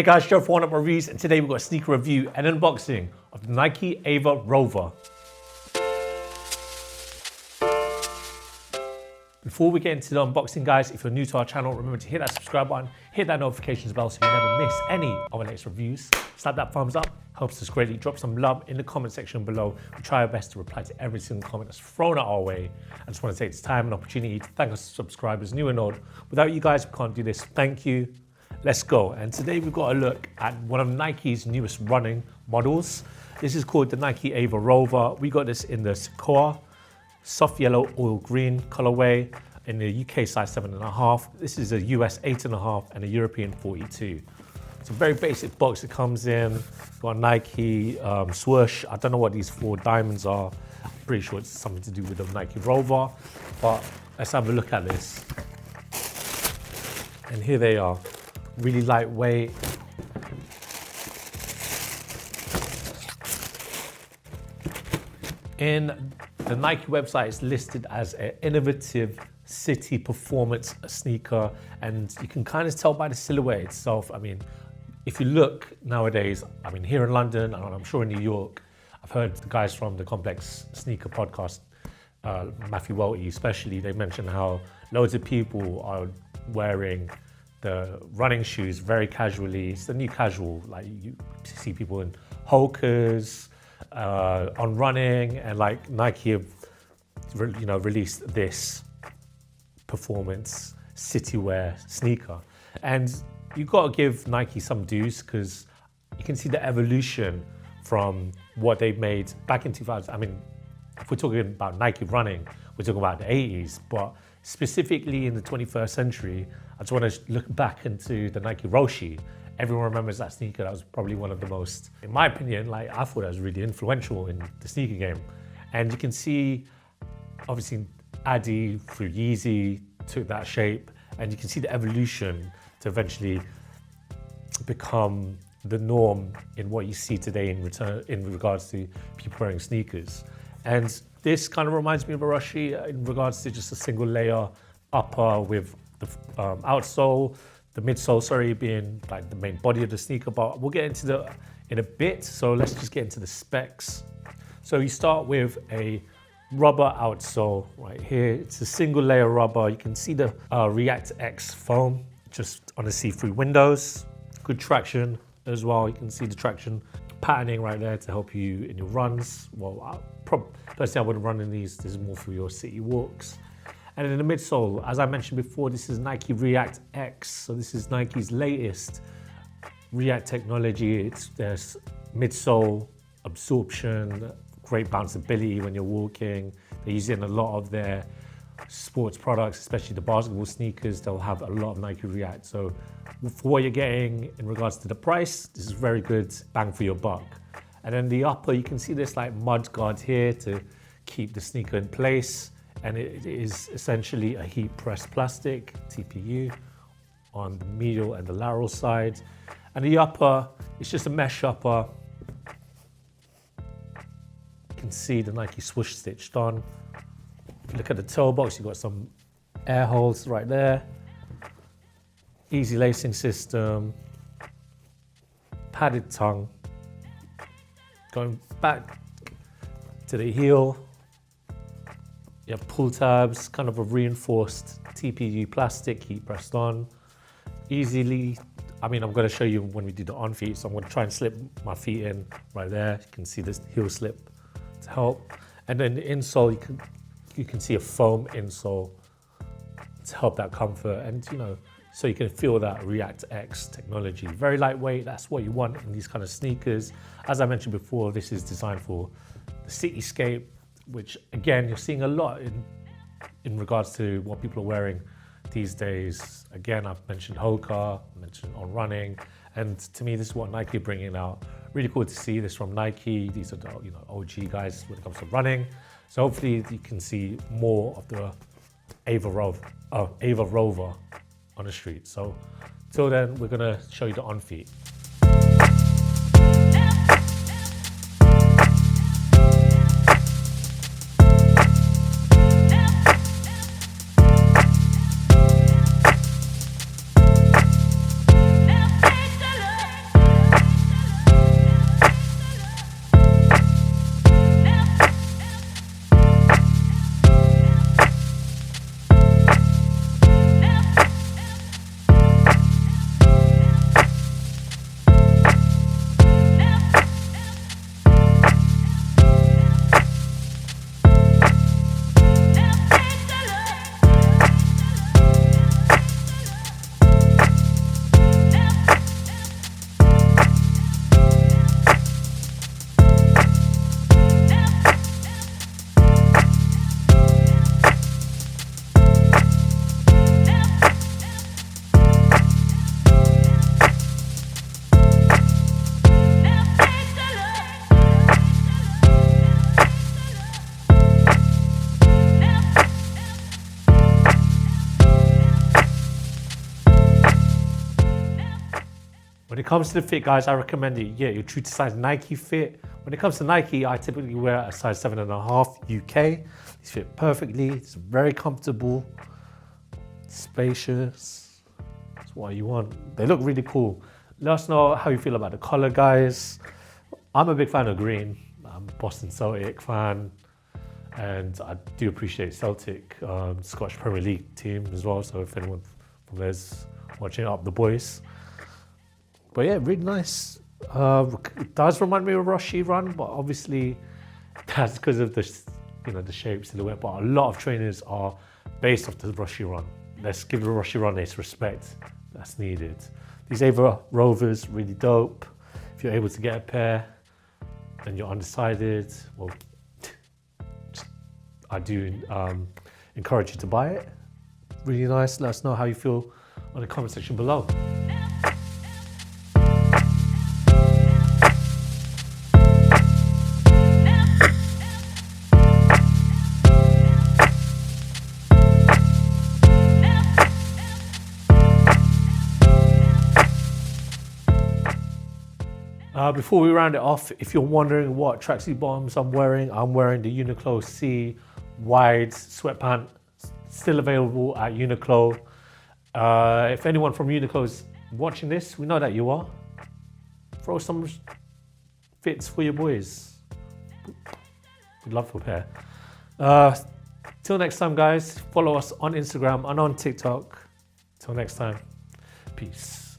Hey guys, Gerald from Oneupreviewz, and today we've got a sneaker review and unboxing of the Nike AVA ROVER. Before we get into the unboxing, guys, if you're new to our channel, remember to hit that subscribe button, hit that notifications bell so you never miss any of our next reviews. Slap that thumbs up, helps us greatly. Drop some love in the comment section below. We try our best to reply to every single comment that's thrown our way. I just want to take this time and opportunity to thank our subscribers, new and old. Without you guys, we can't do this. Thank you. Let's go. And today we've got a look at one of Nike's newest running models. This is called the Nike AVA ROVER. We got this in the Sequoia soft yellow oil green colorway in the UK size 7.5. This is a US 8.5 and a European 42. It's a very basic box it comes in. Got a Nike swoosh. I don't know what these 4 diamonds are. I'm pretty sure it's something to do with the Nike ROVER, but let's have a look at this. And here they are. Really lightweight. In the Nike website, it's listed as an innovative city performance sneaker, and you can kind of tell by the silhouette itself. I mean, if you look nowadays, I mean, here in London, and I'm sure in New York, I've heard the guys from the Complex Sneaker podcast, Matthew Welty especially, they mentioned how loads of people are wearing the running shoes very casually. It's the new casual. Like, you see people in Hoka's, on running, and like Nike have, released this performance city wear sneaker. And you've got to give Nike some dues, because you can see the evolution from what they've made back in 2000. I mean, if we're talking about Nike running, we're talking about the 80s, but specifically in the 21st century, I just want to look back into the Nike Roshi. Everyone remembers that sneaker. That was probably one of the most, in my opinion, like, I thought that was really influential in the sneaker game. And you can see, obviously, Adi through Yeezy took that shape, and you can see the evolution to eventually become the norm in what you see today in regards to people wearing sneakers. And this kind of reminds me of a Roshi in regards to just a single layer upper with the outsole, the midsole, being like the main body of the sneaker, but we'll get into that in a bit. So let's just get into the specs. So you start with a rubber outsole right here. It's a single layer rubber. You can see the React X foam just on the see-through windows. Good traction as well. You can see the traction patterning right there to help you in your runs. Well, personally, I wouldn't run in these. This is more for your city walks. And in the midsole, as I mentioned before, this is Nike React X. So this is Nike's latest React technology. There's midsole absorption, great bounceability when you're walking. They use it in a lot of their sports products, especially the basketball sneakers. They'll have a lot of Nike React. So for what you're getting in regards to the price, this is very good bang for your buck. And then the upper, you can see this like mud guard here to keep the sneaker in place. And it is essentially a heat pressed plastic, TPU, on the medial and the lateral side. And the upper, it's just a mesh upper. You can see the Nike swoosh stitched on. If you look at the toe box, you've got some air holes right there. Easy lacing system. Padded tongue. Going back to the heel. You have pull tabs, kind of a reinforced TPU plastic, heat pressed on. Easily, I mean, I'm going to show you when we do the on feet, so I'm going to try and slip my feet in right there. You can see this heel slip to help. And then the insole, you can see a foam insole to help that comfort, and so you can feel that React X technology. Very lightweight, that's what you want in these kind of sneakers. As I mentioned before, this is designed for the cityscape, which again, you're seeing a lot in regards to what people are wearing these days. Again, I've mentioned Hoka, I mentioned on running, and to me, this is what Nike are bringing out. Really cool to see this from Nike. These are the OG guys when it comes to running. So hopefully you can see more of the AVA ROVER on the street. So till then, we're gonna show you the on feet. comes to the fit, guys, I recommend it. Yeah, your true to size Nike fit. When it comes to Nike, I typically wear a size 7.5 UK. These fit perfectly. It's very comfortable, spacious. That's what you want. They look really cool. Let us know how you feel about the color, guys. I'm a big fan of green. I'm a Boston Celtic fan, and I do appreciate Celtic, Scottish Premier League team as well. So if anyone from there's watching, up the boys. But yeah, really nice. It does remind me of Rushy Run, but obviously that's because of the, the shape, silhouette. But a lot of trainers are based off the Rushy Run. Let's give the Rushy Run its respect that's needed. These AVA Rovers, really dope. If you're able to get a pair and you're undecided, well, I do encourage you to buy it. Really nice. Let us know how you feel on the comment section below. Before we round it off, if you're wondering what tracksuit bottoms I'm wearing the Uniqlo C wide sweatpant, still available at Uniqlo. If anyone from Uniqlo is watching this, we know that you are. Throw some fits for your boys. We'd love for a pair. Till next time, guys, follow us on Instagram and on TikTok. Till next time, peace.